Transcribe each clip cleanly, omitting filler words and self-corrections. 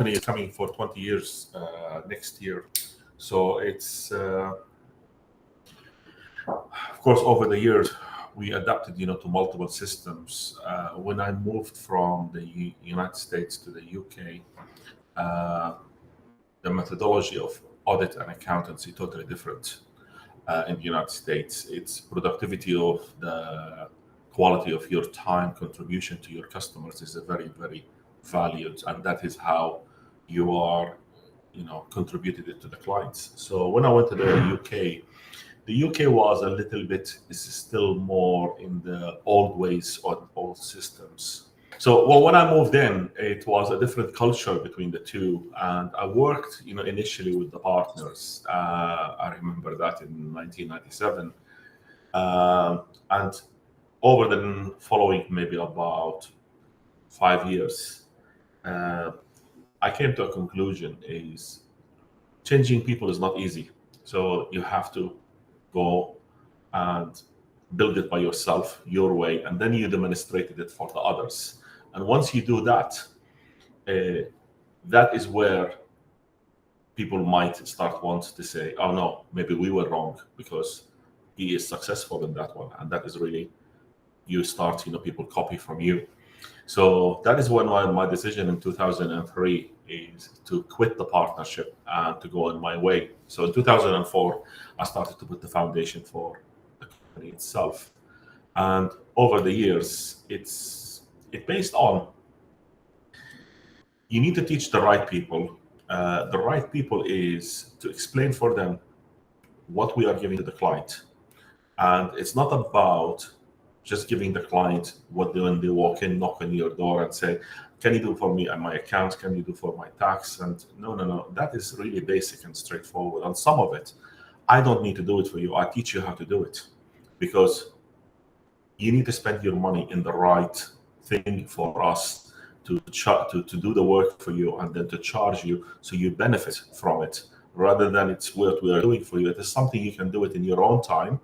company is coming for 20 years next year. So it's, of course, over the years, we adapted, to multiple systems. When I moved from the United States to the UK, the methodology of audit and accountancy totally different. In the United States, it's productivity of the quality of your time contribution to your customers is a very, very valued, and that is how you are, contributed it to the clients. So when I went to the UK was a little bit, is still more in the old ways or old systems. So, well, when I moved in, it was a different culture between the two, and I worked, initially with the partners. I remember that in 1997, and over the following maybe about 5 years, I came to a conclusion: is changing people is not easy. So you have to go and build it by yourself, your way, and then you demonstrated it for the others. And once you do that, that is where people might start want to say, oh no, maybe we were wrong because he is successful in that one. And that is really, you start, people copy from you. So that is when my decision in 2003 is to quit the partnership and to go on my way. So in 2004, I started to put the foundation for the company itself. And over the years, it's based on, you need to teach the right people. The right people is to explain for them what we are giving to the client. And it's not about just giving the client what when they walk in, knock on your door and say, can you do for me and my accounts? Can you do for my tax? And no. That is really basic and straightforward. And some of it, I don't need to do it for you. I teach you how to do it, because you need to spend your money in the right thing for us to do the work for you and then to charge you so you benefit from it, rather than it's what we are doing for you. It is something you can do it in your own time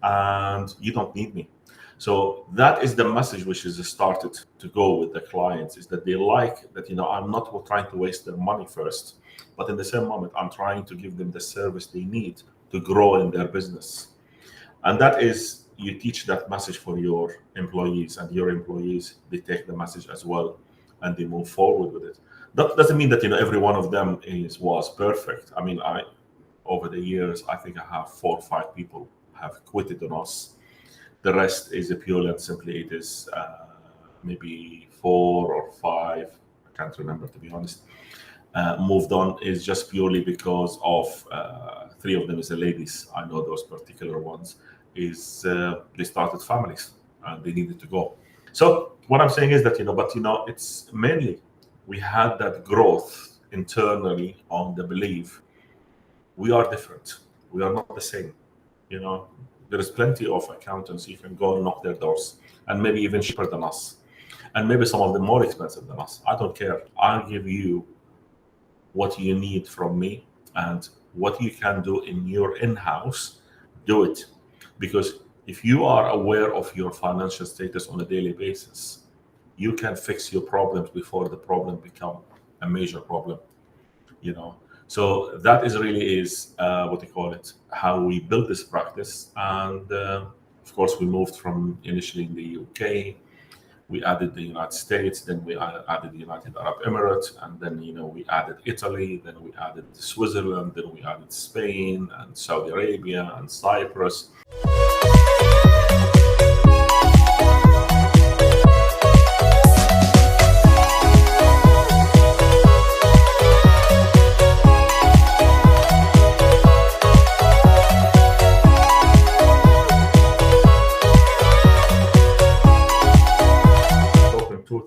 and you don't need me. So that is the message which is started to go with the clients, is that they like that, I'm not trying to waste their money first, but in the same moment, I'm trying to give them the service they need to grow in their business. And that is, you teach that message for your employees, and your employees, they take the message as well and they move forward with it. That doesn't mean that, every one of them was perfect. I mean, over the years, I think I have 4 or 5 people have quitted on us. The rest is purely and simply, it is maybe 4 or 5, I can't remember, to be honest, moved on, is just purely because of 3 of them is the ladies. I know those particular ones is they started families and they needed to go. So what I'm saying is that, it's mainly we had that growth internally on the belief we are different. We are not the same. There is plenty of accountants. You can go and knock their doors, and maybe even cheaper than us, and maybe some of them more expensive than us. I don't care. I'll give you what you need from me, and what you can do in your in-house, do it. Because if you are aware of your financial status on a daily basis, you can fix your problems before the problem become a major problem. So that is really how we build this practice. And of course, we moved from initially in the UK, we added the United States, then we added the United Arab Emirates, and then we added Italy, then we added Switzerland, then we added Spain and Saudi Arabia and Cyprus.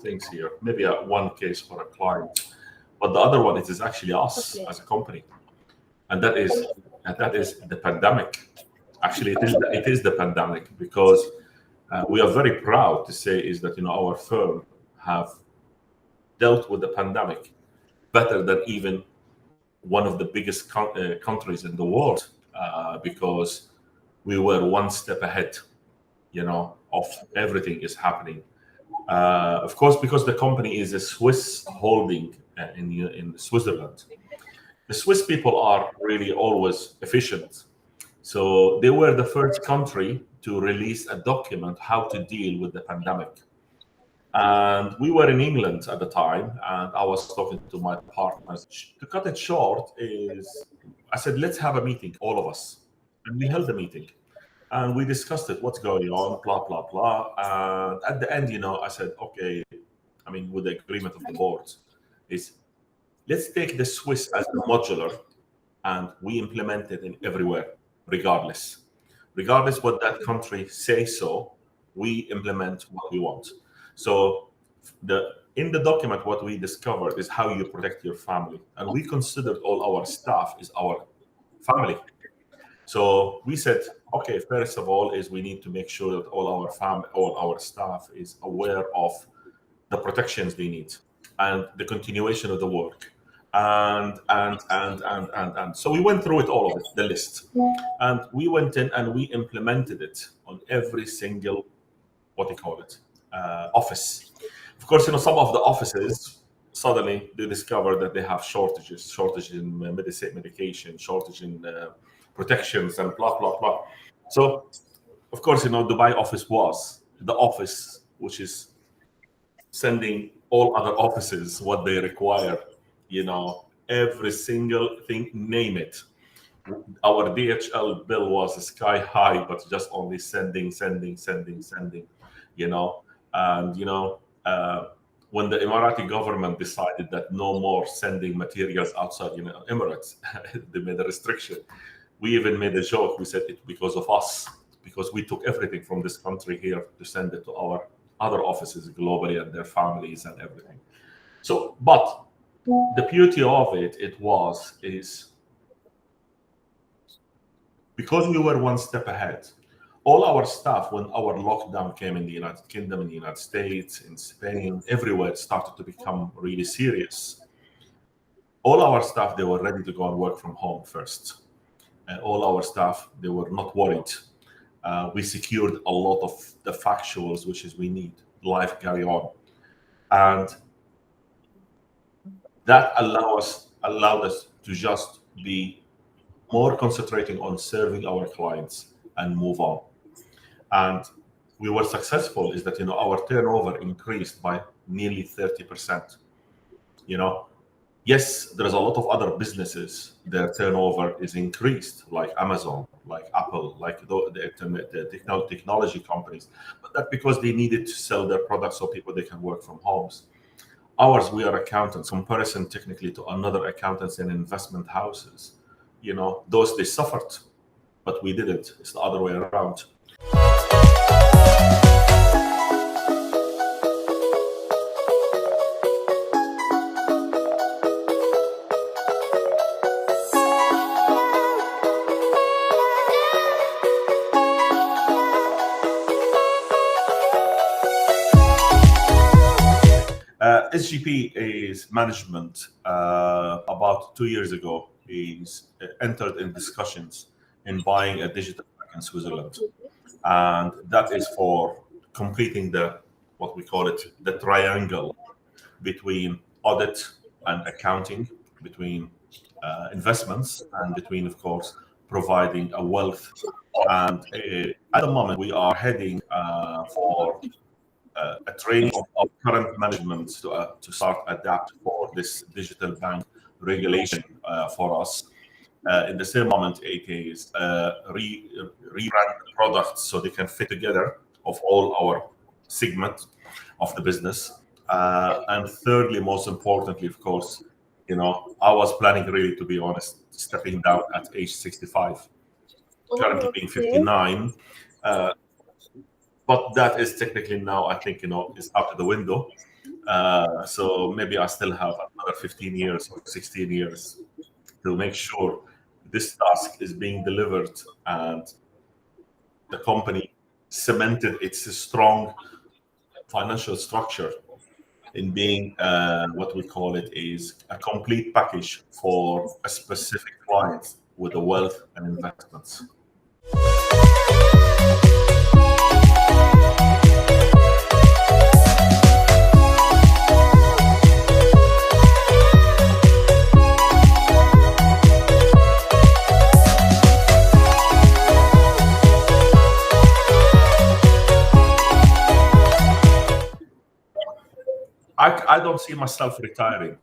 Things here, maybe one case for a client, but the other one, it is actually us as a company, and that is the pandemic. Actually, it is the pandemic, because we are very proud to say is that our firm have dealt with the pandemic better than even one of the biggest countries in the world, because we were one step ahead, of everything is happening. Of course, because the company is a Swiss holding in Switzerland. The Swiss people are really always efficient. So they were the first country to release a document how to deal with the pandemic. And we were in England at the time, and I was talking to my partners. To cut it short, is I said, let's have a meeting, all of us. And we held a meeting and we discussed it, what's going on, blah, blah, blah. And at the end, I said, okay, I mean, with the agreement of the board, is let's take the Swiss as a modular and we implement it in everywhere, regardless. Regardless what that country says so, we implement what we want. So in the document, what we discovered is how you protect your family. And we considered all our staff is our family. So we said, okay, first of all, is we need to make sure that all our staff is aware of the protections they need and the continuation of the work. And so we went through it, all of it, the list. And we went in and we implemented it on every single, office. Of course, some of the offices, suddenly they discover that they have shortage in medication, shortage in protections and blah, blah, blah. So, of course, Dubai office was the office which is sending all other offices what they require, every single thing, name it. Our DHL bill was sky high, but just only sending, and when the Emirati government decided that no more sending materials outside Emirates, they made a restriction. We even made a joke. We said it's because of us, because we took everything from this country here to send it to our other offices globally and their families and everything. So, but the beauty of it is because we were one step ahead. All our staff, when our lockdown came in the United Kingdom, in the United States, in Spain, everywhere, it started to become really serious. All our staff, they were ready to go and work from home first. And all our staff, they were not worried. We secured a lot of the factuals, which is we need life carry on. And that allowed us to just be more concentrating on serving our clients and move on. And we were successful is that, our turnover increased by nearly 30%. Yes, there's a lot of other businesses, their turnover is increased, like Amazon, like Apple, like the technology companies, but that's because they needed to sell their products so they can work from homes. Ours, we are accountants, comparison technically to another accountants and investment houses. Those, they suffered, but we didn't. It's the other way around. SGP is management about 2 years ago is entered in discussions in buying a digital bank in Switzerland. And that is for completing the triangle between audit and accounting, between investments, and between, of course, providing a wealth. And at the moment, we are heading for a training of current management to start adapt for this digital bank regulation for us. In the same moment, it is rebrand products so they can fit together of all our segment of the business. And thirdly, most importantly, of course, I was planning really, to be honest, stepping down at age 65, currently being 59. But that is technically now, I think, is out of the window. So maybe I still have another 15 years or 16 years to make sure this task is being delivered and the company cemented its strong financial structure in being what we call it is a complete package for a specific client with the wealth and investments. I don't see myself retiring,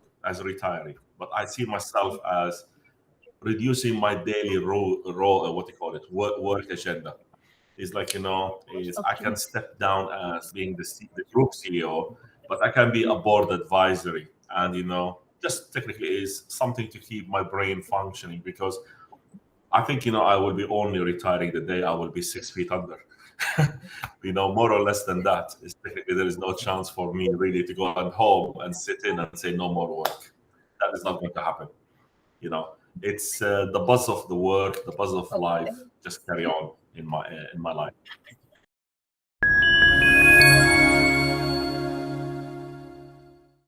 but I see myself as reducing my daily what do you call it, work agenda. Is like, is I Okay. can step down as being the group CEO, but I can be a board advisory, and just technically is something to keep my brain functioning, because I think I will be only retiring the day I will be 6 feet under. More or less than that. Technically, there is no chance for me really to go at home and sit in and say no more work. That is not going to happen. It's the buzz of the work, the buzz of Okay. life, just carry on in my life.